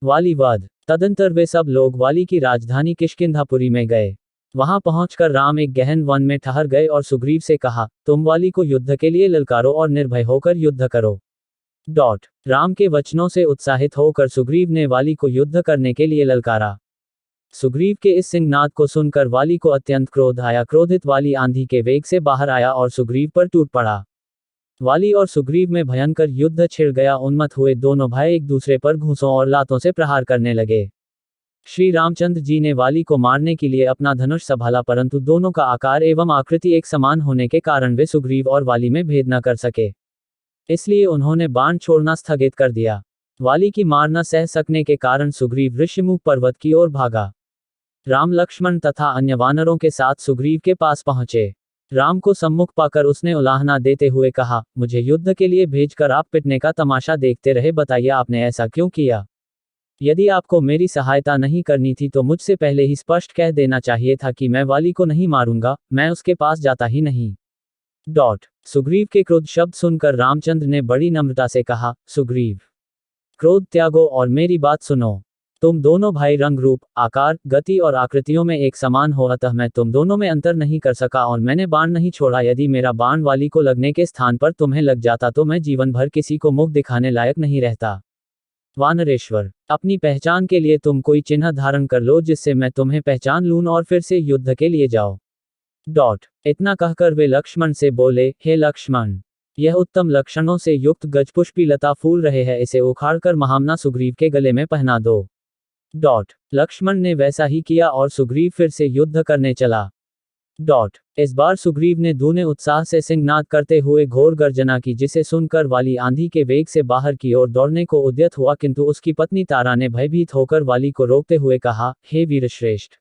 वाली वध। तदंतर वे सब लोग वाली की राजधानी किष्किंधापुरी में गए। वहां पहुंचकर राम एक गहन वन में ठहर गए और सुग्रीव से कहा, तुम वाली को युद्ध के लिए ललकारो और निर्भय होकर युद्ध करो। राम के वचनों से उत्साहित होकर सुग्रीव ने वाली को युद्ध करने के लिए ललकारा। सुग्रीव के इस सिंहनाद को सुनकर वाली को अत्यंत क्रोध आया। क्रोधित वाली आंधी के वेग से बाहर आया और सुग्रीव पर टूट पड़ा। वाली और सुग्रीव में भयंकर युद्ध छिड़ गया। उन्मत्त हुए दोनों भाई एक दूसरे पर घूंसों और लातों से प्रहार करने लगे। श्री रामचंद्र जी ने वाली को मारने के लिए अपना धनुष संभाला, परंतु दोनों का आकार एवं आकृति एक समान होने के कारण वे सुग्रीव और वाली में भेद न कर सके। इसलिए उन्होंने बाण छोड़ना स्थगित कर दिया। वाली की मार न सह सकने के कारण सुग्रीव ऋषिमुख पर्वत की ओर भागा। राम लक्ष्मण तथा अन्य वानरों के साथ सुग्रीव के पास पहुंचे। राम को सम्मुख पाकर उसने उलाहना देते हुए कहा, मुझे युद्ध के लिए भेजकर आप पिटने का तमाशा देखते रहे, बताइए आपने ऐसा क्यों किया? यदि आपको मेरी सहायता नहीं करनी थी तो मुझसे पहले ही स्पष्ट कह देना चाहिए था कि मैं वाली को नहीं मारूंगा, मैं उसके पास जाता ही नहीं। सुग्रीव के क्रोध शब्द सुनकर रामचंद्र ने बड़ी नम्रता से कहा, सुग्रीव, क्रोध त्यागो और मेरी बात सुनो। तुम दोनों भाई रंग रूप, आकार, गति और आकृतियों में एक समान हो, अतः मैं तुम दोनों में अंतर नहीं कर सका और मैंने बाण नहीं छोड़ा। यदि मेरा बाण वाली को लगने के स्थान पर तुम्हें लग जाता तो मैं जीवन भर किसी को मुख दिखाने लायक नहीं रहता। वानरेश्वर, अपनी पहचान के लिए तुम कोई चिन्ह धारण कर लो जिससे मैं तुम्हें पहचान लूं और फिर से युद्ध के लिए जाओ। इतना कहकर वे लक्ष्मण से बोले, हे लक्ष्मण, यह उत्तम लक्षणों से युक्त गजपुष्पी लता फूल रहे हैं, इसे उखाड़कर महामना सुग्रीव के गले में पहना दो। लक्ष्मण ने वैसा ही किया और सुग्रीव फिर से युद्ध करने चला। इस बार सुग्रीव ने दूने उत्साह से सिंहनाद करते हुए घोर गर्जना की, जिसे सुनकर वाली आंधी के वेग से बाहर की ओर दौड़ने को उद्यत हुआ, किंतु उसकी पत्नी तारा ने भयभीत होकर वाली को रोकते हुए कहा, हे वीरश्रेष्ठ,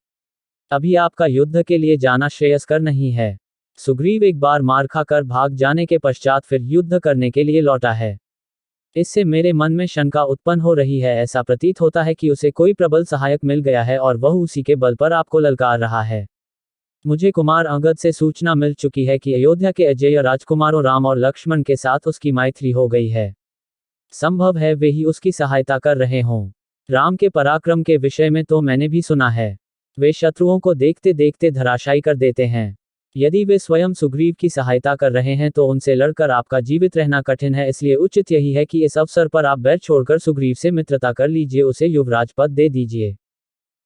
अभी आपका युद्ध के लिए जाना श्रेयस्कर नहीं है। सुग्रीव एक बार मार खाकर भाग जाने के पश्चात फिर युद्ध करने के लिए लौटा है। इससे मेरे मन में शंका उत्पन्न हो रही है। ऐसा प्रतीत होता है कि उसे कोई प्रबल सहायक मिल गया है और वह उसी के बल पर आपको ललकार रहा है। मुझे कुमार अंगद से सूचना मिल चुकी है कि अयोध्या के अजेय राजकुमारों राम और लक्ष्मण के साथ उसकी मैत्री हो गई है। संभव है वे ही उसकी सहायता कर रहे हों। राम के पराक्रम के विषय में तो मैंने भी सुना है, वे शत्रुओं को देखते देखते धराशायी कर देते हैं। यदि वे स्वयं सुग्रीव की सहायता कर रहे हैं तो उनसे लड़कर आपका जीवित रहना कठिन है। इसलिए उचित यही है कि इस अवसर पर आप बैर छोड़कर सुग्रीव से मित्रता कर लीजिए, उसे युवराज पद दे दीजिए।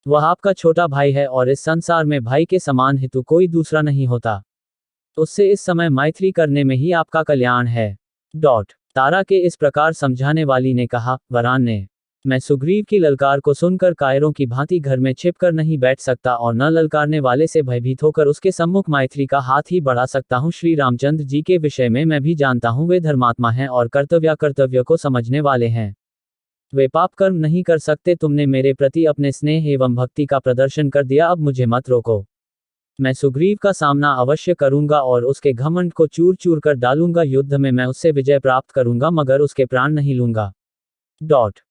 वह आपका छोटा भाई है और इस संसार में भाई के समान हितु कोई दूसरा नहीं होता। उससे इस समय मैत्री करने में ही आपका कल्याण है। तारा के इस प्रकार समझाने वाली ने कहा, वरान ने, मैं सुग्रीव की ललकार को सुनकर कायरों की भांति घर में छिपकर नहीं बैठ सकता और न ललकारने वाले से भयभीत होकर उसके सम्मुख मैत्री का हाथ ही बढ़ा सकता हूँ। श्री रामचंद्र जी के विषय में मैं भी जानता हूँ, वे धर्मात्मा हैं और कर्तव्य को समझने वाले हैं। वे पाप कर्म नहीं कर सकते। तुमने मेरे प्रति अपने स्नेह एवं भक्ति का प्रदर्शन कर दिया, अब मुझे मत रोको। मैं सुग्रीव का सामना अवश्य करूंगा और उसके घमंड को चूर चूर कर डालूंगा। युद्ध में मैं उससे विजय प्राप्त करूंगा, मगर उसके प्राण नहीं लूंगा।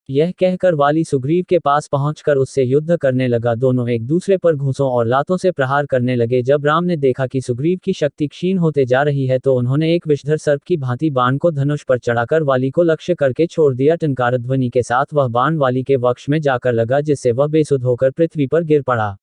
यह कहकर वाली सुग्रीव के पास पहुंचकर उससे युद्ध करने लगा। दोनों एक दूसरे पर घूंसों और लातों से प्रहार करने लगे। जब राम ने देखा कि सुग्रीव की शक्ति क्षीण होते जा रही है तो उन्होंने एक विषधर सर्प की भांति बाण को धनुष पर चढ़ाकर वाली को लक्ष्य करके छोड़ दिया। टंकार ध्वनि के साथ वह बाण वाली के वक्ष में जाकर लगा, जिससे वह बेसुध होकर पृथ्वी पर गिर पड़ा।